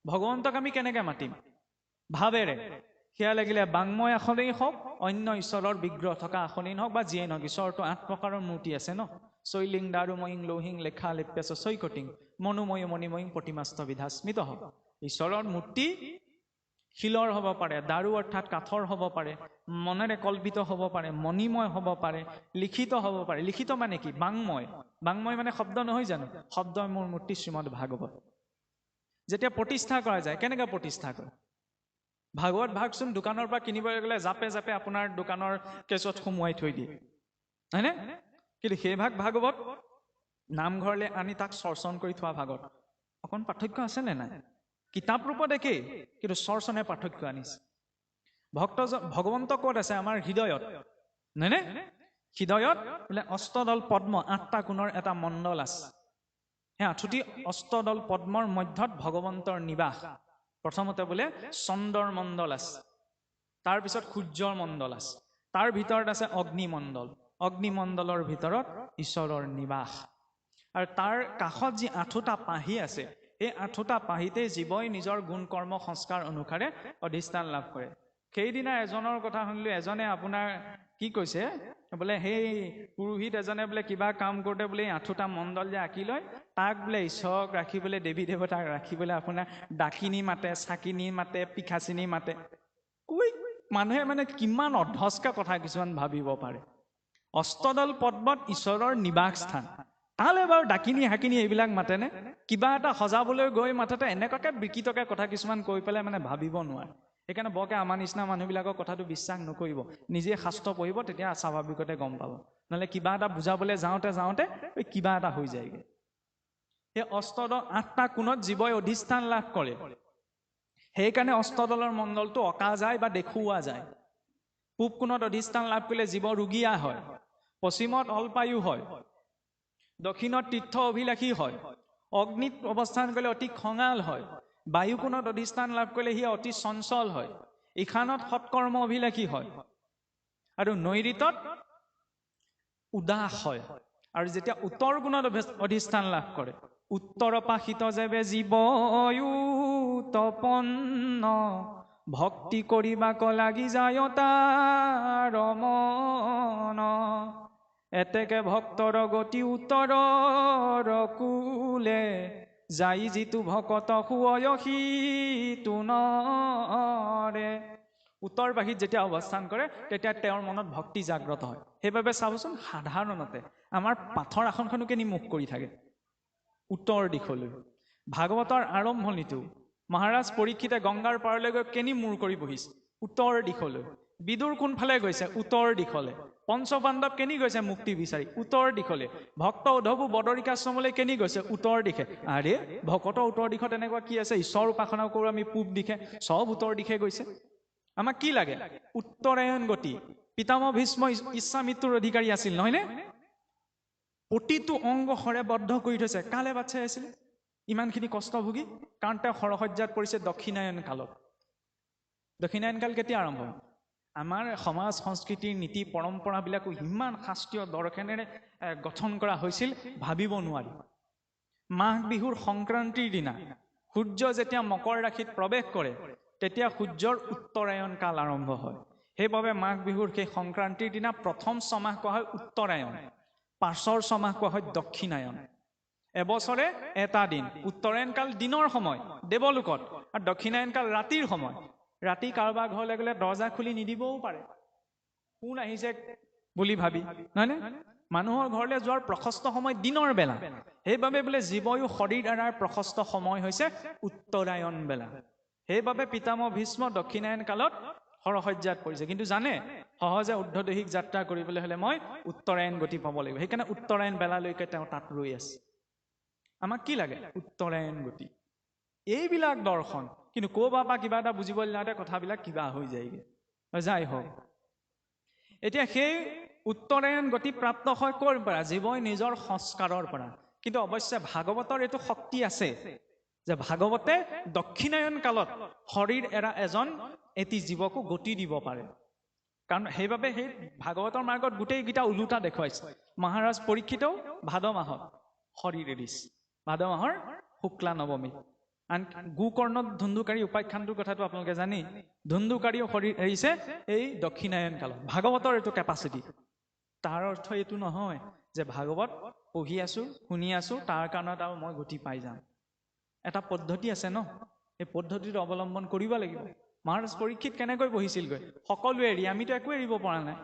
ভগৱন্তক আমি কেনেকৈ মাতিম? ভাৱেৰে। সেয়া লাগিলে বাংময় আসনেই হওক, অন্য ঈশ্বৰৰ বিগ্ৰহ থকা আসনেই হওক বা যিয়েই নহওক, ঈশ্বৰতো 8 প্ৰকাৰৰ মূৰ্তি আছে ন। শৈলিং দাৰুময়িং লৌহিং লেখা লেপ্যাচ চৈকটিং মনোময় মণিময়িং প্ৰতিমাস্ত বিধা স্মিত হওক। ঈশ্বৰৰ মূৰ্তি শিলৰ হ'ব পাৰে, দাৰু অৰ্থাৎ কাঠৰ হ'ব পাৰে, মনেৰে কল্পিত হ'ব পাৰে, মণিময় হ'ব পাৰে, লিখিত হ'ব পাৰে। লিখিত মানে কি? বাংময়। বাংময় মানে শব্দ নহয় জানো? শব্দ মোৰ মূৰ্তি শ্ৰীমদ ভাগৱত। যেতিয়া প্ৰতিষ্ঠা কৰা যায়, কেনেকৈ প্ৰতিষ্ঠা কৰে? ভাগৱত ভাগচোন দোকানৰ পৰা কিনিবলৈ গ'লে জাপে জাপে আপোনাৰ দোকানৰ কেছত সোমোৱাই থৈ দিয়ে, হয়নে? কিন্তু সেই ভাগৱত নামঘৰলৈ আনি তাক চৰ্চন কৰি থোৱা ভাগৱত অকণ পাৰ্থক্য আছে নে নাই? কিতাপ ৰূপত একেই, কিন্তু চৰ্চনে পাৰ্থক্য আনিছে। ভগৱন্ত ক'ত আছে? আমাৰ হৃদয়ত, নহয়নে? হৃদয়ত বোলে অষ্টদল পদ্ম 8টা কোণৰ এটা মণ্ডল আছে। সেই 8টি অষ্টদল পদ্মৰ মধ্যত ভগৱন্তৰ নিবাস। প্ৰথমতে বোলে চন্দ্ৰৰ মণ্ডল আছে, তাৰপিছত সূৰ্যৰ মণ্ডল আছে, তাৰ ভিতৰত আছে অগ্নিমণ্ডল, অগ্নিমণ্ডলৰ ভিতৰত ঈশ্বৰৰ নিবাস। আৰু তাৰ কাষত যি 8টা পাহি আছে, এই 8টা পাহিতে জীৱই নিজৰ গুণ কৰ্ম সংস্কাৰ অনুসাৰে অধিষ্ঠান লাভ কৰে। সেইদিনা এজনৰ কথা শুনিলোঁ, এজনে আপোনাৰ কি কৈছে বোলে, সেই পুৰোহিত এজনে বোলে কিবা কাম কৰোঁতে বোলে 8টা মণ্ডল যে আঁকি লয়, তাক বোলে ঈশ্বৰক ৰাখিবলৈ, দেৱী দেৱতাক ৰাখিবলৈ আপোনাৰ ডাকিনী মাতে, চাকিনী মাতে, পিখাচিনী মাতে। মানুহে মানে কিমান অধস্কা কথা কিছুমান ভাবিব পাৰে। অষ্টদল পদ্মত ঈশ্বৰৰ নিবাস স্থান, তালৈ বাৰু ডাকিনী হাকিনী এইবিলাক মাতেনে? কিবা এটা সজাবলৈ গৈ মাথতে এনেকুৱাকে বিকৃতকে কথা কিছুমান কৈ পেলাই মানে ভাবিব নোৱাৰে। সেইকাৰণে বৰকে আমাৰ নিচিনা মানুহবিলাকৰ কথাটো বিশ্বাস নকৰিব, নিজে শাস্ত্ৰ পঢ়িব, তেতিয়া স্বাভাৱিকতে গম পাব। নহ'লে কিবা এটা বুজাবলৈ যাওঁতে কিবা এটা হৈ যায়গৈ। সেই অষ্টদল 8টা কোণত জীৱই অধিষ্ঠান লাভ কৰে। সেইকাৰণে অষ্টদলৰ মণ্ডলটো অঁকা যায় বা দেখুওৱা যায়। পূব কোণত অধিষ্ঠান লাভ কৰিলে জীৱ ৰোগীয়া হয়, পশ্চিমত অল্পায়ু হয়, দক্ষিণত তীৰ্থ অভিলাষী হয়, অগ্নিত অৱস্থান কৰিলে অতি খঙাল হয়, বায়ু কোণত অধিষ্ঠান লাভ কৰিলে সি অতি চঞ্চল হয়, ঈশানত সৎকৰ্ম অভিলাষী হয়, আৰু নৈৰিতত উদাস হয়। আৰু যেতিয়া উত্তৰ কোণত অধিষ্ঠান লাভ কৰে, উত্তৰপাশিত যেবে জীৱয়ু তপন্ন ভক্তি কৰিবাক লাগি যায় তাৰ মন, এতেকে ভক্তৰ গতি উত্তৰৰ কুলে যাই যিটো ভকত সুয়সী তুনৰে। উত্তৰ পাশীত যেতিয়া অৱস্থান কৰে, তেতিয়া তেওঁৰ মনত ভক্তি জাগ্ৰত হয়। সেইবাবে চাবচোন, সাধাৰণতে আমাৰ পাথৰ আসনখনো কেনি মুখ কৰি থাকে? উত্তৰ দিশলৈ। ভাগৱতৰ আৰম্ভণিটো মহাৰাজ পৰীক্ষিতে গংগাৰ পাৰলৈ গৈ কেনি মূৰ কৰি বহিছে? উত্তৰ দিশলৈ। বিদুৰ কোনফালে গৈছে? উত্তৰ দিশলৈ। পঞ্চপাণ্ডৱ কেনি গৈছে মুক্তি বিচাৰি? উত্তৰ দিশলৈ। ভক্ত উদ্ধৱো বদৰিকাশ্ৰমলৈ কেনি গৈছে? উত্তৰ দিশে। আৰে ভকতৰ উত্তৰ দিশত এনেকুৱা কি আছে? ঈশ্বৰ উপাসনা কৰোঁ আমি পূব দিশে, চব উত্তৰ দিশে গৈছে। আমাক কি লাগে? উত্তৰায়ণ গতি। পিতামহ ভীষ্ম ইচ্ছামৃত্যুৰ অধিকাৰী আছিল, নহয়নে? প্ৰতিটো অংগ সৰে বদ্ধ কৰি থৈছে। কালে বাট চাই আছিলে ইমানখিনি কষ্ট ভুগি? কাৰণ তেওঁ সৰসজ্জাত পৰিছে দক্ষিণায়ন কালত। দক্ষিণায়ন কাল কেতিয়া আৰম্ভ? আমাৰ সমাজ সংস্কৃতিৰ নীতি পৰম্পৰাবিলাকো ইমান শাস্ত্ৰীয় দৰ্শনেৰে গঠন কৰা হৈছিল, ভাবিব নোৱাৰি। মাঘ বিহুৰ সংক্ৰান্তিৰ দিনা সূৰ্য যেতিয়া মকৰ ৰাশিত প্ৰৱেশ কৰে, তেতিয়া সূৰ্যৰ উত্তৰায়ণ কাল আৰম্ভ হয়। সেইবাবে মাঘ বিহুৰ সেই সংক্ৰান্তিৰ দিনা প্ৰথম ছমাহ কোৱা হয় উত্তৰায়ণ, পাছৰ ছমাহ কোৱা হয় দক্ষিণায়ন। এবছৰে এটা দিন। উত্তৰায়ণ কাল দিনৰ সময় দেৱলোকত, আৰু দক্ষিণায়ন কাল ৰাতিৰ সময়। ৰাতি কাৰোবাৰ ঘৰলৈ গ'লে দৰ্জা খুলি নিদিবও পাৰে, কোন আহিছে বুলি ভাবি, নহয়নে? মানুহৰ ঘৰলৈ যোৱাৰ প্ৰশস্ত সময় দিনৰ বেলা। সেইবাবে বোলে জীৱয়ো শৰীৰ এৰাৰ প্ৰশস্ত সময় হৈছে উত্তৰায়ণ বেলা। সেইবাবে পিতামহ ভীষ্ম দক্ষিণায়ন কালত সৰসজ্জাত পৰিছে। কিন্তু জানে, সহজে ঊৰ্ধ্বদৈহিক যাত্ৰা কৰিবলৈ হ'লে মই উত্তৰায়ণ গতি পাব লাগিব। সেইকাৰণে উত্তৰায়ণ বেলালৈকে তেওঁ তাত ৰৈ আছে। আমাক কি লাগে? উত্তৰায়ণ গতি। এইবিলাক দৰ্শন। কিন্তু ক'ৰবাৰ পৰা কিবা এটা বুজিবলৈ যাওঁতে কথাবিলাক কিবা হৈ যায়গৈ। যাই হওক, এতিয়া সেই উত্তৰায়ণ গতি প্ৰাপ্ত হয় ক'ৰ পৰা? জীৱই নিজৰ সংস্কাৰৰ পৰা। কিন্তু অৱশ্যে ভাগৱতৰ এইটো শক্তি আছে যে ভাগৱতে দক্ষিণায়ন কালত শৰীৰ এৰা এটি জীৱকো গতি দিব পাৰে। কাৰণ সেইবাবে সেই ভাগৱতৰ মাৰ্গত গোটেইকেইটা ওলোটা দেখুৱাইছে। মহাৰাজ পৰীক্ষিতেও ভাদ মাহত শৰীৰ এৰিছে, ভাদ মাহৰ শুক্লা নৱমী। আন গোকৰ্ণত ধুন্দুকাৰী উপাখ্যানটোৰ কথাটো আপোনালোকে জানি ধুন্দুকাৰীও এৰিছে এই দক্ষিণায়ন কালত ভাগৱতৰ এইটো কেপাচিটি তাৰ অৰ্থ এইটো নহয় যে ভাগৱত পঢ়ি আছো শুনি আছো তাৰ কাৰণত আৰু মই গতি পাই যাম এটা পদ্ধতি আছে ন এই পদ্ধতিটো অৱলম্বন কৰিব লাগিব মহাৰাজ পৰীক্ষিত কেনেকৈ পঢ়িছিলগৈ সকলোৱে এৰি আমিতো একো এৰিব পৰা নাই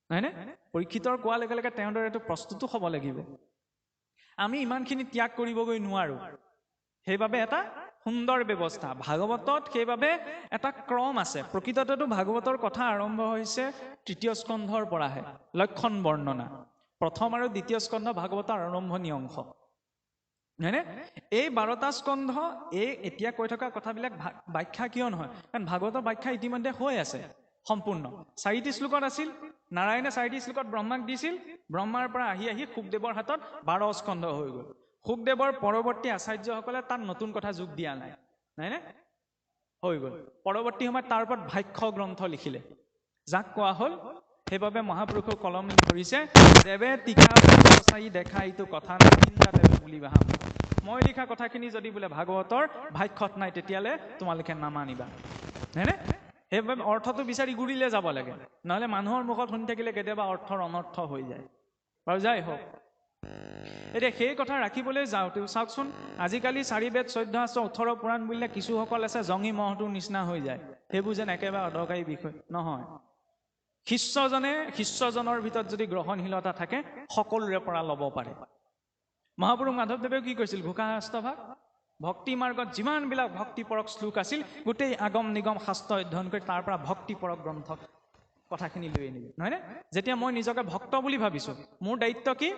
হয়নে পৰীক্ষিতৰ কোৱাৰ লগে লগে তেওঁৰ দৰে এইটো প্ৰস্তুতো হ'ব লাগিব আমি ইমানখিনি ত্যাগ কৰিবগৈ নোৱাৰো সেইবাবে এটা সুন্দৰ ব্যৱস্থা ভাগৱতত সেইবাবে এটা ক্ৰম আছে প্ৰকৃততেতো ভাগৱতৰ কথা আৰম্ভ হৈছে তৃতীয় স্কন্ধৰ পৰাহে লক্ষণ বৰ্ণনা প্ৰথম আৰু দ্বিতীয় স্কন্ধ ভাগৱতৰ আৰম্ভণি অংশ হয়নে এই 12টা স্কন্ধ এই এতিয়া কৈ থকা কথাবিলাক ব্যাখ্যা কিয় নহয় কাৰণ ভাগৱতৰ ব্যাখ্যা ইতিমধ্যে হৈ আছে সম্পূৰ্ণ 4টি শ্লোকত আছিল নাৰায়ণে 4টি শ্লোকত ব্ৰহ্মাক দিছিল ব্ৰহ্মাৰ পৰা আহি আহি শুকদেৱৰ হাতত 12 স্কন্ধ হৈ গ'ল শুকদেৱৰ পৰৱৰ্তী আচাৰ্যসকলে তাত নতুন কথা যোগ দিয়া নাই নাইনে হৈ গ'ল পৰৱৰ্তী সময়ত তাৰ ওপৰত ভাষ্য গ্ৰন্থ লিখিলে যাক কোৱা হ'ল সেইবাবে মহাপুৰুষক কলম ধৰিছে দেৱে তীখা চাই দেখা এইটো কথা নাই বুলি ভাব মই লিখা কথাখিনি যদি বোলে ভাগৱতৰ ভাষ্যত নাই তেতিয়ালে তোমালোকে নামানিবা হয়নে সেইবাবে অৰ্থটো বিচাৰি গুৰিলে যাব লাগে নহলে মানুহৰ মুখত শুনি থাকিলে কেতিয়াবা অৰ্থৰ অনৰ্থ হৈ যায় বাৰু যাই হওক এতিয়া সেই কথা ৰাখিবলৈ যাওঁতেও চাওকচোন আজিকালি 4 বেদ 14 শাস্ত্ৰ 18 পুৰাণ বুলিলে কিছুসকল আছে জঙি মহটোৰ নিচিনা হৈ যায় সেইবোৰ যেন একেবাৰে অদৰকাৰী বিষয় নহয় শিষ্যজনৰ ভিতৰত যদি গ্ৰহণশীলতা থাকে সকলোৰে পৰা ল'ব পাৰে মহাপুৰুষ মাধৱদেৱেও কি কৈছিল ঘোষাশাস্ত্ৰভাগ ভক্তি মাৰ্গত যিমানবিলাক ভক্তিপৰক শ্লোক আছিল গোটেই আগম নিগম শাস্ত্ৰ অধ্যয়ন কৰি তাৰ পৰা ভক্তিপৰক গ্ৰন্থ কথাখিনি লৈ আনিবি নহয়নে যেতিয়া মই নিজকে ভক্ত বুলি ভাবিছো মোৰ দায়িত্ব কি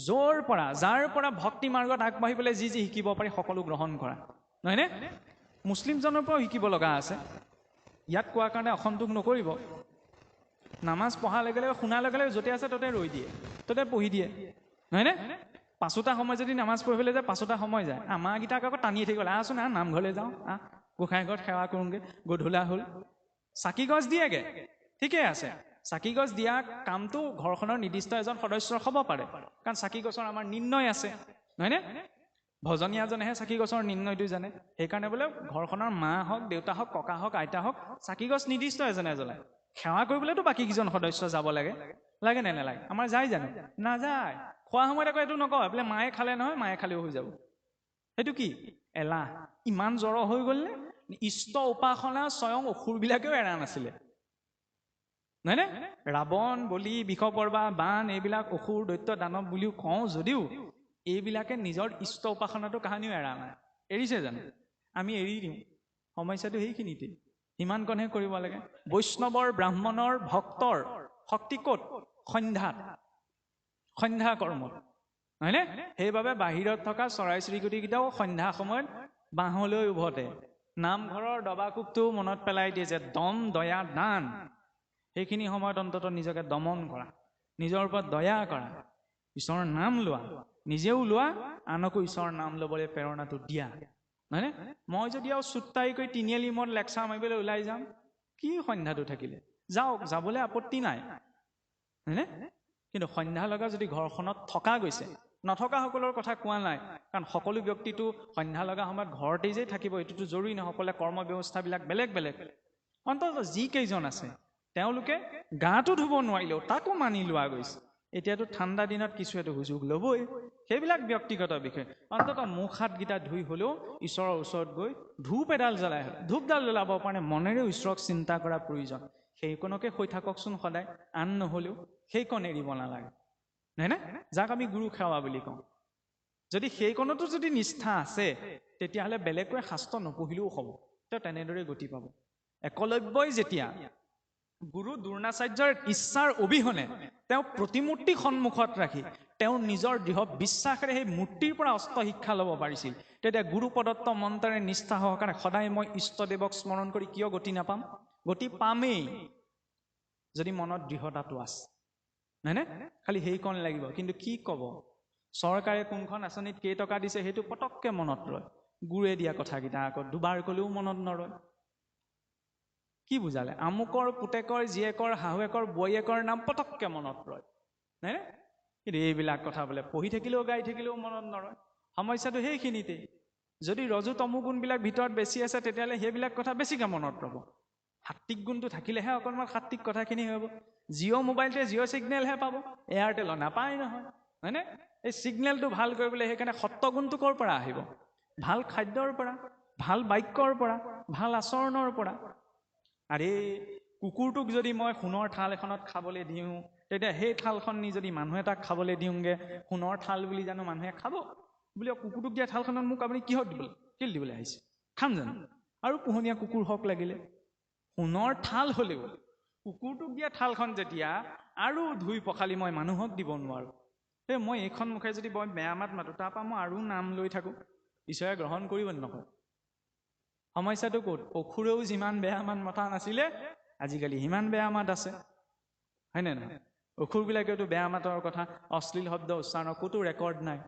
যাৰ পৰা ভক্তি মাৰ্গত আগবাঢ়িবলৈ যি শিকিব পাৰি সকলো গ্ৰহণ কৰা নহয়নে মুছলিমজনৰ পৰাও শিকিব লগা আছে ইয়াত কোৱাৰ কাৰণে অসন্তোষ নকৰিব নামাজ পঢ়াৰ লগে লগে শুনাৰ লগে লগে য'তে আছে ততে ৰৈ দিয়ে ততে পঢ়ি দিয়ে নহয়নে 5টা সময় যদি নামাজ পঢ়িবলৈ যায় 5টা সময় যায় আমাৰ গীতাক আকৌ টানিয়ে থাকিব আহচোন নামঘৰলৈ যাওঁ গোসাঁই ঘৰত সেৱা কৰোঁগে গধূলা হ'ল চাকি গছ দিয়েগে ঠিকে আছে চাকি গছ দিয়া কামটো ঘৰখনৰ নিৰ্দিষ্ট এজন সদস্যৰ হ'ব পাৰে কাৰণ চাকি গছৰ আমাৰ নিৰ্ণয় আছে নহয়নে ভজনীয়াজনেহে চাকি গছৰ নিৰ্ণয়টো জানে সেইকাৰণে বোলে ঘৰখনৰ মা হওক দেউতা হওক ককা হওক আইতা হওক চাকি গছ নিৰ্দিষ্ট এজনে জ্বলায় সেৱা কৰিবলৈতো বাকী কেইজন সদস্য যাব লাগে নে নালাগে আমাৰ যায় জানো নাযায় খোৱা সময়ত আকৌ এইটো নকয় বোলে মায়ে খালে নহয় মায়ে খালেও হৈ যাব সেইটো কি এলাহ ইমান জ্বৰ হৈ গ'ল নে ইষ্ট উপাসনা স্বয়ং অসুৰবিলাকেও এৰা নাছিলে নহয়নে ৰাৱণ বলি বিষপৰ্বা বান এইবিলাক অসুৰ দৈত্য দানৱ বুলিও কওঁ যদিও এইবিলাকে নিজৰ ইষ্ট উপাসনাটো কাহানিও এৰা নাই এৰিছে জানো আমি এৰি দিওঁ সমস্যাটো সেইখিনিতে সিমানকণহে কৰিব লাগে বৈষ্ণৱৰ ব্ৰাহ্মণৰ ভক্তৰ শক্তি ক'ত সন্ধ্যা কৰ্মত নহয়নে সেইবাবে বাহিৰত থকা চৰাই চিৰিকটিকেইটাও সন্ধ্যা সময়ত বাঁহলৈ উভতে নামঘৰৰ দবাকোবটো মনত পেলাই দিয়ে যে দম দয়া দান সেইখিনি সময়ত অন্তত নিজকে দমন কৰা নিজৰ ওপৰত দয়া কৰা ঈশ্বৰৰ নাম লোৱা নিজেও লোৱা আনকো ঈশ্বৰৰ নাম ল'বলৈ প্ৰেৰণাটো দিয়া নহয়নে মই যদি আৰু চুট্টাই কৰি তিনিআলি মত লেকচাৰ মাৰিবলৈ ওলাই যাম কি সন্ধ্যাটো থাকিলে যাওক যাবলৈ আপত্তি নাই হয়নে কিন্তু সন্ধ্যা লগা যদি ঘৰখনত থকা গৈছে নথকা সকলৰ কথা কোৱা নাই কাৰণ সকলো ব্যক্তিটো সন্ধ্যা লগা সময়ত ঘৰতেই যে থাকিব এইটোতো জৰুৰী নহয় সকলে কৰ্ম ব্যৱস্থাবিলাক বেলেগ বেলেগ অন্তত যি কেইজন আছে তেওঁলোকে গাটো ধুব নোৱাৰিলেও তাকো মানি লোৱা গৈছে এতিয়াতো ঠাণ্ডা দিনত কিছু এটা সুযোগ ল'বই সেইবিলাক ব্যক্তিগত বিষয় অন্তত মুখ হাতকেইটা ধুই হ'লেও ঈশ্বৰৰ ওচৰত গৈ ধূপ এডাল জ্বলাই ধূপডাল জ্বলাব কাৰণে মনেৰেও ঈশ্বৰক চিন্তা কৰা প্ৰয়োজন সেইকণকে হৈ থাককচোন সদায় আন নহ'লেও সেইকণ এৰিব নালাগে নহয়নে যাক আমি গুৰু সেৱা বুলি কওঁ যদি সেইকণতো যদি নিষ্ঠা আছে তেতিয়াহ'লে বেলেগকৈ শাস্ত্ৰ নপঢ়িলেও হ'ব তেওঁ তেনেদৰে গতি পাব একলব্যই যেতিয়া গুৰু দ্ৰোণাচাৰ্যৰ ইচ্ছাৰ অবিহনে তেওঁ প্ৰতিমূৰ্তি সন্মুখত ৰাখি তেওঁৰ নিজৰ দৃঢ় বিশ্বাসেৰে সেই মূৰ্তিৰ পৰা অস্ত্ৰ শিক্ষা ল'ব পাৰিছিল তেতিয়া গুৰু প্ৰদত্ত মন্ত্ৰেৰে নিষ্ঠা সহকাৰে সদায় মই ইষ্টদেৱক স্মৰণ কৰি কিয় গতি নাপাম গতি পামেই যদি মনত দৃঢ়তাটো আছে নহয়নে খালি সেইকণ লাগিব কিন্তু কি ক'ব চৰকাৰে কোনখন আঁচনিত কেইটকা দিছে সেইটো পটককে মনত ৰয় গুৰে দিয়া কথাকেইটা আকৌ দুবাৰ ক'লেও মনত নৰয় কি বুজালে আমুকৰ পুতেকৰ জীয়েকৰ শাহুৱেকৰ বৈয়েকৰ নাম পটককে মনত ৰয় নহয়নে কিন্তু এইবিলাক কথা বোলে পঢ়ি থাকিলেও গাই থাকিলেও মনত নৰয় সমস্যাটো সেইখিনিতে যদি ৰজু তমু গুণবিলাক ভিতৰত বেছি আছে তেতিয়াহ'লে সেইবিলাক কথা বেছিকৈ মনত ৰ'ব। সাত্বিক গুণটো থাকিলেহে অকণমান সাত্বিক কথাখিনি হ'ব। জিঅ' মোবাইলটোৱে জিঅ' ছিগনেলহে পাব, এয়াৰটেলৰ নাপায় নহয়, হয়নে? এই ছিগনেলটো ভাল কৰিবলৈ সেইকাৰণে সত্ত্বগুণটো ক'ৰ পৰা আহিব? ভাল খাদ্যৰ পৰা, ভাল বাক্যৰ পৰা, ভাল আচৰণৰ পৰা। আৰে কুকুৰটোক যদি মই সোণৰ থাল এখনত খাবলৈ দিওঁ, তেতিয়া সেই থালখন নি যদি মানুহ এটাক খাবলৈ দিওঁগৈ, সোণৰ থাল বুলি জানো মানুহে খাব? বুলি কুকুৰটোক দিয়া থালখনত মোক আপুনি কিহত দিবলৈ, কেলৈ দিবলৈ আহিছে? খাম জানো? আৰু পোহনীয়া কুকুৰ হওক লাগিলে। সোণৰ থাল হ'লেও কুকুৰটোক দিয়া থালখন যেতিয়া আৰু ধুই পখালি মই মানুহক দিব নোৱাৰোঁ, এই মই এইখন মুখে যদি মই বেয়া মাত মাতোঁ, তাৰপৰা মই আৰু নাম লৈ থাকোঁ, ঈশ্বৰে গ্ৰহণ কৰিব নকয়? সমস্যাটো ক'ত? অসুৰেও যিমান বেয়া মাত মতা নাছিলে, আজিকালি সিমান বেয়া মাত আছে, হয়নে নহয়? অসুৰবিলাকেওতো বেয়া মাতৰ কথা, অশ্লীল শব্দ উচ্চাৰণৰ ক'তো ৰেকৰ্ড নাই।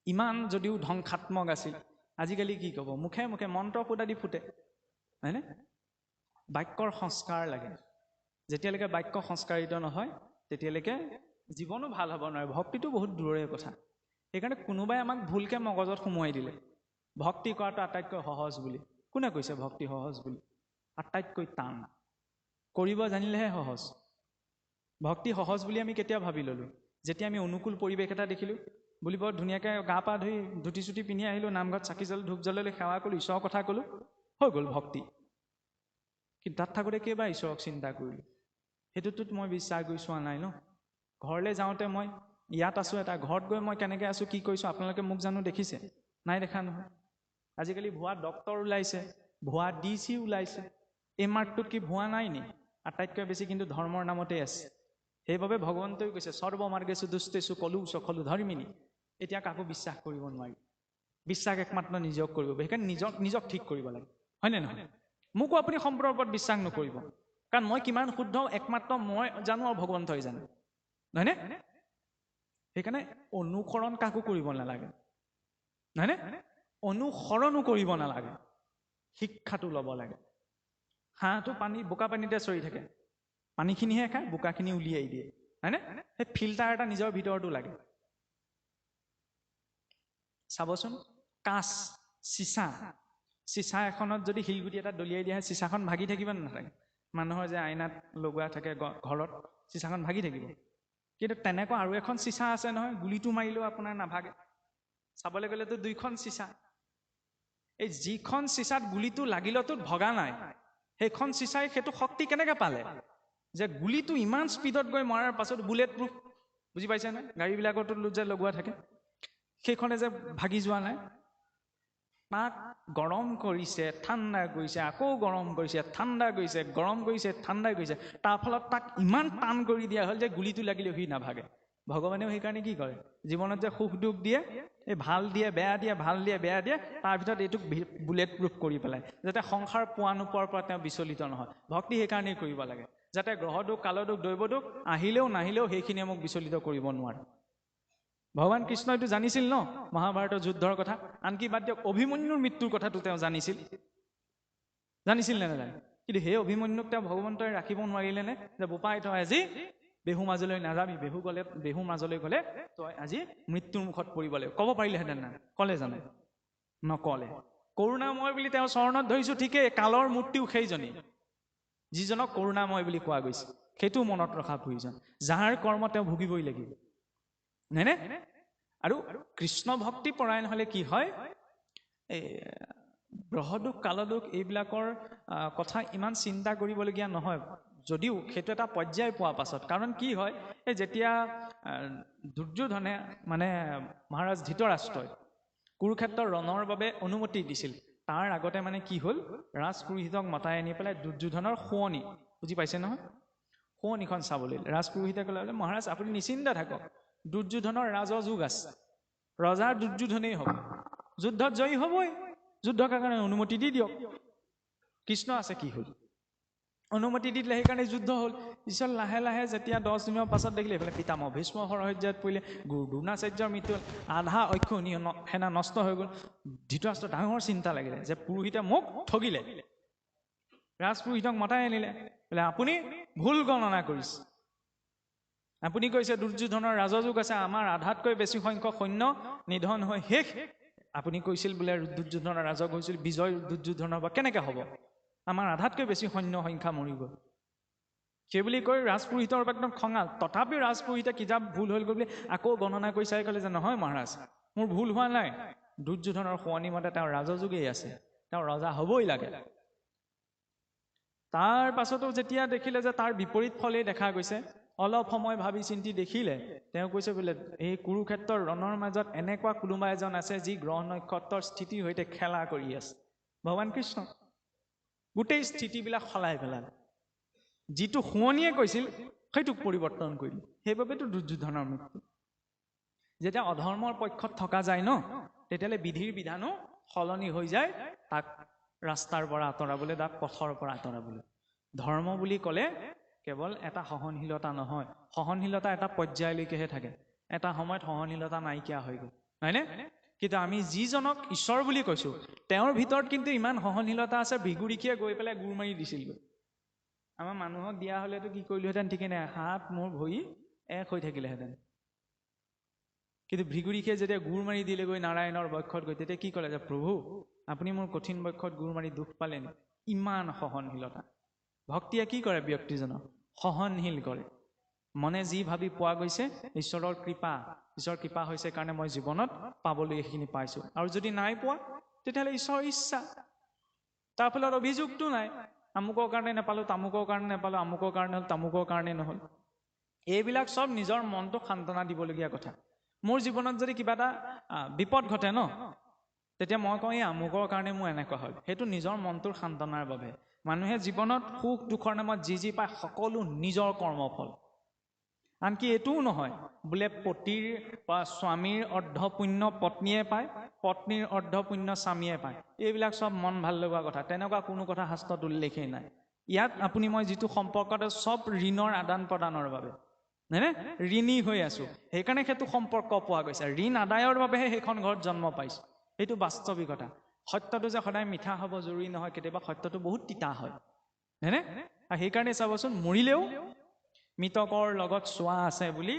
ইমান যদিও ধ্বংসাত্মক আছিল, আজিকালি কি ক'ব? মুখে মুখে মন্ত্ৰ ফুটা দি ফুটে, হয়নে? বাক্যৰ সংস্কাৰ লাগে। যেতিয়ালৈকে বাক্য সংস্কাৰিত নহয় তেতিয়ালৈকে জীৱনো ভাল হ'ব নোৱাৰে। ভক্তিটো বহুত দূৰৰে কথা। সেইকাৰণে কোনোবাই আমাক ভুলকৈ মগজত সোমোৱাই দিলে ভক্তি কৰাটো আটাইতকৈ সহজ বুলি। কোনে কৈছে ভক্তি সহজ বুলি? আটাইতকৈ টান। কৰিব জানিলেহে সহজ। ভক্তি সহজ বুলি আমি কেতিয়া ভাবি ল'লোঁ? যেতিয়া আমি অনুকূল পৰিৱেশ এটা দেখিলোঁ, বুলি বৰ ধুনীয়াকৈ গা পা ধুই ধুতি চুটি পিন্ধি আহিলোঁ, নামঘৰত চাকি জ্বল ধূপ জ্বলালৈ সেৱা কৰিলোঁ, ঈশ্বৰৰ কথা ক'লোঁ, হৈ গ'ল ভক্তি। কিন্তু তাত থাকোঁতে কেইবাৰ ঈশ্বৰক চিন্তা কৰিলোঁ? সেইটোতো মই বিশ্বাস কৰি চোৱা নাই ন। ঘৰলৈ যাওঁতে মই ইয়াত আছোঁ এটা, ঘৰত গৈ মই কেনেকৈ আছোঁ, কি কৰিছোঁ, আপোনালোকে মোক জানো দেখিছে? নাই দেখা নহয়। আজিকালি ভুৱা ডক্তৰ ওলাইছে, ভুৱা DC ওলাইছে। এই মাৰ্কটোত কি ভুৱা নাই নি? আটাইতকৈ বেছি কিন্তু ধৰ্মৰ নামতেই আছে। সেইবাবে ভগৱন্তই কৈছে সৰ্বমাৰ্গেষু দুষ্টেষু কলুষু খলু ধৰ্মিণী। এতিয়া কাকো বিশ্বাস কৰিব নোৱাৰি। বিশ্বাস একমাত্ৰ নিজক কৰিব। সেইকাৰণে নিজক ঠিক কৰিব লাগে, হয়নে নহয়? মোকো আপুনি সম্পূৰ্ণ ওপৰত বিশ্বাস নকৰিব, কাৰণ মই কিমান শুদ্ধ একমাত্ৰ মই জানো আৰু ভগৱন্তই জানে, নহয়নে? সেইকাৰণে অনুকৰণ কাকো কৰিব নালাগে, নহয়নে? অনুসৰণো কৰিব নালাগে, শিক্ষাটো ল'ব লাগে। হাঁহটো বোকা পানীতে চৰি থাকে, পানীখিনিহে খায়, বোকাখিনি উলিয়াই দিয়ে, হয়নে? সেই ফিল্টাৰ এটা নিজৰ ভিতৰতো লাগে। চাবচোন, কাঁচ, চিচা এখনত যদি শিলগুটি এটা দলিয়াই দিয়া হয়, চিচাখন ভাগি থাকিব নাথাকে? মানুহৰ যে আইনাত লগোৱা থাকে ঘৰত, চিচাখন ভাগি থাকিব। কিন্তু তেনেকুৱা আৰু এখন চিচা আছে নহয়, গুলিটো মাৰিলেও আপোনাৰ নাভাগে। চাবলৈ গ'লেতো দুইখন চিচা। এই যিখন চিচাত গুলিটো লাগিলতো ভগা নাই, সেইখন চিচাই সেইটো শক্তি কেনেকৈ পালে যে গুলিটো ইমান স্পীডত গৈ মৰাৰ পাছত বুলেট প্ৰুফ, বুজি পাইছেনে? গাড়ীবিলাকতো যে লগোৱা থাকে, সেইখনে যে ভাগি যোৱা নাই। তাক গৰম কৰিছে, ঠাণ্ডা কৰিছে, আকৌ গৰম কৰিছে, ঠাণ্ডা কৰিছে, গৰম কৰিছে, ঠাণ্ডা কৰিছে, তাৰ ফলত তাক ইমান টান কৰি দিয়া হ'ল যে গুলিটো লাগিলে সি নাভাগে। ভগৱানেও সেইকাৰণে কি কৰে? জীৱনত যে সুখ দুখ দিয়ে, এই ভাল দিয়ে বেয়া দিয়ে, ভাল দিয়ে বেয়া দিয়ে, তাৰ ভিতৰত এইটোক বুলেট প্ৰুফ কৰি পেলাই, যাতে সংসাৰ পোৱা নোপোৱাৰ পৰা তেওঁ বিচলিত নহয়। ভক্তি সেইকাৰণেই কৰিব লাগে, যাতে গ্ৰহ দুখ, কাল দুখ, দৈৱ দুখ আহিলেও নাহিলেও সেইখিনিয়ে মোক বিচলিত কৰিব নোৱাৰে। ভগৱান কৃষ্ণইটো জানিছিল ন মহাভাৰতৰ যুদ্ধৰ কথা, আনকি বাদ দিয়ক অভিমন্যুৰ মৃত্যুৰ কথাটো তেওঁ জানিছিল নে নাজানে? কিন্তু সেই অভিমন্যুক তেওঁ ভগৱন্তই ৰাখিব নোৱাৰিলে নে? যে বোপাই তই আজি বেহু মাজলৈ নাযাবি, বেহু মাজলৈ গ'লে তই আজি মৃত্যুৰ মুখত পৰিব লাগিব, ক'ব পাৰিলেহেঁতেন না? ক'লে জানো? নক'লে। কৰুণাময় বুলি তেওঁ চৰণত ধৰিছোঁ ঠিকেই, কালৰ মূৰ্তিও সেইজনী, যিজনক কৰুণাময় বুলি কোৱা গৈছে। সেইটো মনত ৰখা প্ৰয়োজন। যাৰ কৰ্ম তেওঁ ভুগিবই লাগিব, হয়নে? আৰু কৃষ্ণ ভক্তি পৰায়ণ হ'লে কি হয়, এই গ্ৰহদুখ, কালদুখ এইবিলাকৰ কথা ইমান চিন্তা কৰিবলগীয়া নহয়, যদিও সেইটো এটা পৰ্যায় পোৱাৰ পাছত। কাৰণ কি হয়, এই যেতিয়া দুৰ্যোধনে মানে মহাৰাজ ধৃতৰাষ্ট্ৰই কুৰুক্ষেত্ৰৰ ৰণৰ বাবে অনুমতি দিছিল, তাৰ আগতে মানে কি হ'ল, ৰাজপুৰোহিতক মতাই আনি পেলাই দুৰ্যোধনৰ শুৱনি, বুজি পাইছে নহয়, শুৱনিখন চাবলৈ ৰাজপুৰোহিতে ক'লে, মহাৰাজ আপুনি নিশ্চিন্ত থাকক, দুৰ্যোধনৰ ৰাজযোগ আছে, ৰজাৰ দুৰ্যোধনেই হ'ব, যুদ্ধত জয়ী হ'বই, যুদ্ধৰ কাৰণে অনুমতি দি দিয়ক। কৃষ্ণ আছে, কি হ'ল? অনুমতি দি দিলে, সেইকাৰণে যুদ্ধ হ'ল। পিছত লাহে লাহে যেতিয়া 10 দিনৰ পাছত দেখিলে এইফালে পিতামহ ভীষ্ম শৰহৰ্যাত পৰিলে, গুৰু দ্ৰোণাচাৰ্যৰ মৃত্যু হ'ল, আধা অক্ষৌহিণী সেনা নষ্ট হৈ গ'ল। ধৃতৰাষ্ট্ৰৰ ডাঙৰ চিন্তা লাগিলে যে পুৰোহিতে মোক ঠগিলে, ৰাজপুৰোহিতক মতাই আনিলে, বোলে আপুনি ভুল গণনা কৰিছে, আপুনি কৈছে দুৰ্যোধনৰ ৰাজযোগ আছে, আমাৰ আধাতকৈ বেছি সংখ্যক সৈন্য নিধন হৈ শেষ, আপুনি কৈছিল বোলে দুৰ্যোধনৰ ৰাজা কৈছিল বিজয় দুৰ্যোধনৰ বা কেনেকৈ হ'ব, আমাৰ আধাতকৈ বেছি সৈন্য সংখ্যা মৰি গ'ল। সেইবুলি কৈ ৰাজপুৰোহিতৰ একদম খঙাল। তথাপিও ৰাজপুৰোহিতে কিতাপ ভুল হ'ল বুলি আকৌ গণনা কৰি চাই ক'লে যে নহয় মহাৰাজ, মোৰ ভুল হোৱা নাই, দুৰ্যোধনৰ শুৱনি মতে তেওঁৰ ৰাজযোগেই আছে, তেওঁ ৰজা হ'বই লাগে। তাৰ পাছতো যেতিয়া দেখিলে যে তাৰ বিপৰীত ফলেই দেখা গৈছে, অলপ সময় ভাবি চিন্তি দেখিলে, তেওঁ কৈছে বোলে এই কুৰুক্ষেত্ৰৰ ৰণৰ মাজত এনেকুৱা কোনোবা এজন আছে যি গ্ৰহ নক্ষত্ৰৰ স্থিতিৰ সৈতে খেলা কৰি আছে। ভগৱান কৃষ্ণ গোটেই স্থিতিবিলাক সলাই পেলালে। যিটো শুৱনিয়ে কৈছিল সেইটোক পৰিৱৰ্তন কৰিলে। সেইবাবেতো দুৰ্যোধনৰ মৃত্যু। যেতিয়া অধৰ্মৰ পক্ষত থকা যায় ন, তেতিয়াহ'লে বিধিৰ বিধানো সলনি হৈ যায়, তাক ৰাস্তাৰ পৰা আঁতৰাবলৈ, তাক পথৰ পৰা আঁতৰাবলৈ। ধৰ্ম বুলি ক'লে কেৱল এটা সহনশীলতা নহয়, সহনশীলতা এটা পৰ্যায়লৈকেহে থাকে, এটা সময়ত সহনশীলতা নাইকিয়া হৈ গ'ল, হয়নে? কিন্তু আমি যিজনক ঈশ্বৰ বুলি কৈছো, তেওঁৰ ভিতৰত কিন্তু ইমান সহনশীলতা আছে, ভৃগুৰীখিয়ে গৈ পেলাই গুৰ মাৰি দিছিলগৈ। আমাৰ মানুহক দিয়া হ'লেতো কি কৰিলোহেঁতেন ঠিকেই নাই, হাত মোৰ ভৰি এক হৈ থাকিলেহেঁতেন। কিন্তু ভৃগুৰীখিয়ে যেতিয়া গুৰ মাৰি দিলেগৈ নাৰায়ণৰ বক্ষত গৈ, তেতিয়া কি ক'লে যে প্ৰভু আপুনি মোৰ কঠিন বক্ষত গুৰ মাৰি দুখ পালে নি? ইমান সহনশীলতা। ভক্তিয়ে কি কৰে? ব্যক্তিজনক সহনশীল কৰে। মনে যি ভাবি পোৱা গৈছে ঈশ্বৰৰ কৃপা, ঈশ্বৰৰ কৃপা হৈছে কাৰণে মই জীৱনত পাবলৈ এইখিনি পাইছো, আৰু যদি নাই পোৱা তেতিয়াহ'লে ঈশ্বৰৰ ইচ্ছা। তাৰ ফলত অভিযোগটো নাই, আমুকৰ কাৰণে নাপালো, তামুকৰ কাৰণে নাপালো, আমুকৰ কাৰণে হ'ল, তামুকৰ কাৰণে নহ'ল। এইবিলাক চব নিজৰ মনটোক সান্তনা দিবলগীয়া কথা। মোৰ জীৱনত যদি কিবা এটা বিপদ ঘটে ন, তেতিয়া মই কওঁ এই আমুকৰ কাৰণে মোৰ এনেকুৱা হ'ল, সেইটো নিজৰ মনটোৰ সান্তনাৰ বাবে। মানুহে জীৱনত সুখ দুখৰ নামত যি যি পায় সকলো নিজৰ কৰ্মফল। আনকি এইটোও নহয় বোলে পতিৰ বা স্বামীৰ অৰ্ধ পুণ্য পত্নীয়ে পায়, পত্নীৰ অৰ্ধ পুণ্য স্বামীয়ে পায়। এইবিলাক চব মন ভাল লগা কথা, তেনেকুৱা কোনো কথা শাস্ত্ৰত উল্লেখেই নাই। ইয়াত আপুনি মই যিটো সম্পৰ্কত চব ঋণৰ আদান প্ৰদানৰ বাবে, হয়নে? ঋণী হৈ আছো, সেইকাৰণে সেইটো সম্পৰ্ক পোৱা গৈছে। ঋণ আদায়ৰ বাবেহে সেইখন ঘৰত জন্ম পাইছো, এইটো বাস্তৱিকতা। সত্যটো যে সদায় মিঠা হ'ব জৰুৰী নহয়, কেতিয়াবা সত্যটো বহুত তিতা হয়, হয়নে? আৰু সেইকাৰণে চাবচোন, মৰিলেও মৃতকৰ লগত চোৱা আছে বুলি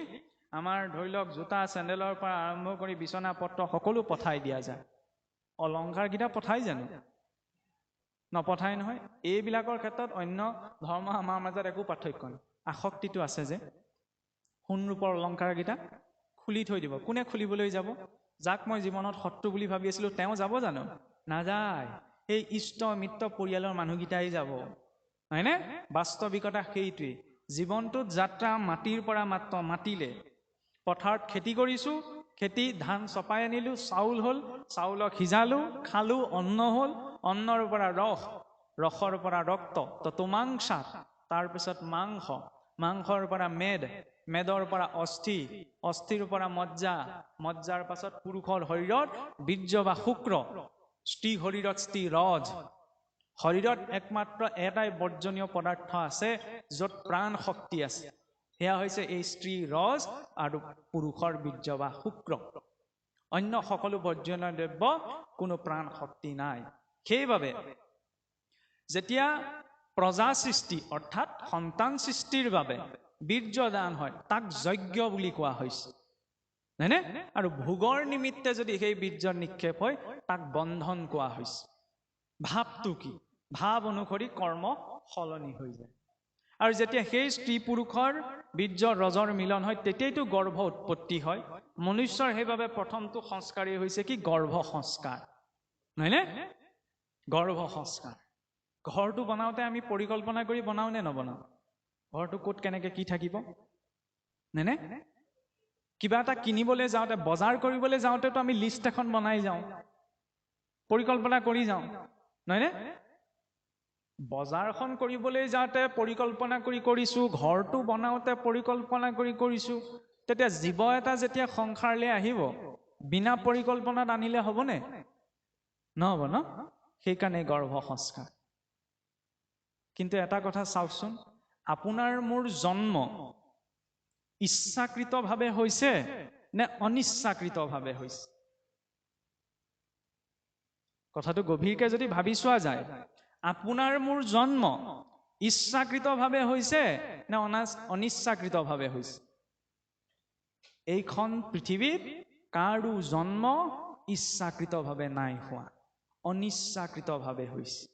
আমাৰ ধৰি লওক জোতা চেণ্ডেলৰ পৰা আৰম্ভ কৰি বিচনা পত্ৰ সকলো পঠাই দিয়া যায়। অলংকাৰকেইটা পঠাই জানো? নপঠাই নহয়। এইবিলাকৰ ক্ষেত্ৰত অন্য ধৰ্ম আমাৰ মাজত একো পাৰ্থক্য নাই। আসক্তিটো আছে যে, সোণ ৰূপৰ অলংকাৰকেইটা খুলি থৈ দিব। কোনে খুলিবলৈ যাব? যাক মই জীৱনত শত্ৰু বুলি ভাবি আছিলো তেওঁ যাব জানো? নাযায়, এই ইষ্ট মিত্ৰ পৰিয়ালৰ মানুহকেইটাই যাব, হয়নে? বাস্তৱিকতা সেইটোৱেই। জীৱনটোত যাত্ৰা মাটিৰ পৰা মাত্ৰ মাতিলে, পথাৰত খেতি কৰিছো, খেতি ধান চপাই আনিলো, চাউল হ'ল, চাউলক সিজালো, খালো, অন্ন হ'ল, অন্নৰ পৰা ৰস, ৰসৰ পৰা ৰক্ত, ততোমাংসাত, তাৰপিছত মাংস, মাংসৰ পৰা মেদ, মেদৰ পৰা অস্থি, অস্থিৰ পৰা মজ্জা, মজ্জাৰ পাছত পুৰুষৰ শৰীৰত বীৰ্য বা শুক্ৰ, স্ত্ৰী শৰীৰত স্ত্ৰী ৰজ। শৰীৰত একমাত্ৰ এটাই বৰ্জনীয় পদাৰ্থ আছে য'ত প্ৰাণ শক্তি আছে, সেয়া হৈছে এই স্ত্ৰী ৰজ আৰু পুৰুষৰ বীৰ্য বা শুক্ৰ। অন্য সকলো বৰ্জনীয় দ্ৰব্য কোনো প্ৰাণ শক্তি নাই। সেইবাবে যেতিয়া প্ৰজা সৃষ্টি অৰ্থাৎ সন্তান সৃষ্টিৰ বাবে বীৰ্য দান হয়, তাক যজ্ঞ বুলি কোৱা হৈছে, হয়নে? আৰু ভোগৰ নিমিত্তে যদি সেই বীৰ্য নিক্ষেপ হয়, তাক বন্ধন কোৱা হৈছে। ভাৱটো কি? ভাৱ অনুসৰি কৰ্ম সলনি হৈ যায়। আৰু যেতিয়া সেই স্ত্ৰী পুৰুষৰ বীৰ্য ৰজৰ মিলন হয়, তেতিয়াইতো গৰ্ভ উৎপত্তি হয়। মনুষ্যৰ সেইবাবে প্ৰথমটো সংস্কাৰেই হৈছে কি? গৰ্ভ সংস্কাৰ, হয়নে? গৰ্ভ সংস্কাৰ। ঘৰটো বনাওঁতে আমি পৰিকল্পনা কৰি বনাও নে নবনাও? ঘৰটো ক'ত কেনেকে কি থাকিব, হয়নে? কিবা এটা কিনিবলৈ যাওঁতে, বজাৰ কৰিবলৈ যাওঁতেতো আমি লিষ্ট এখন বনাই যাওঁ, পৰিকল্পনা কৰি যাওঁ, নহয়নে? বজাৰখন কৰিবলৈ যাওঁতে পৰিকল্পনা কৰি কৰিছো, ঘৰটো বনাওঁতে পৰিকল্পনা কৰি কৰিছো, তেতিয়া জীৱ এটা যেতিয়া সংসাৰলৈ আহিব, বিনা পৰিকল্পনাত আনিলে হ'বনে? নহ'ব ন? সেইকাৰণে গৰ্ভ সংস্কাৰ। কিন্তু এটা কথা চাওকচোন, আপোনাৰ মোৰ জন্ম ইচ্ছাকৃতভাৱে হৈছে নে অনিচ্ছাকৃতভাৱে হৈছে? কথাটো গভীৰকে যদি ভাবি চোৱা যায়, আপোনাৰ মোৰ জন্ম ইচ্ছাকৃতভাৱে হৈছে নে অনিচ্ছাকৃতভাৱে হৈছে? এইখন পৃথিৱীত কাৰো জন্ম ইচ্ছাকৃতভাৱে নাই হোৱা, অনিচ্ছাকৃতভাৱে হৈছে।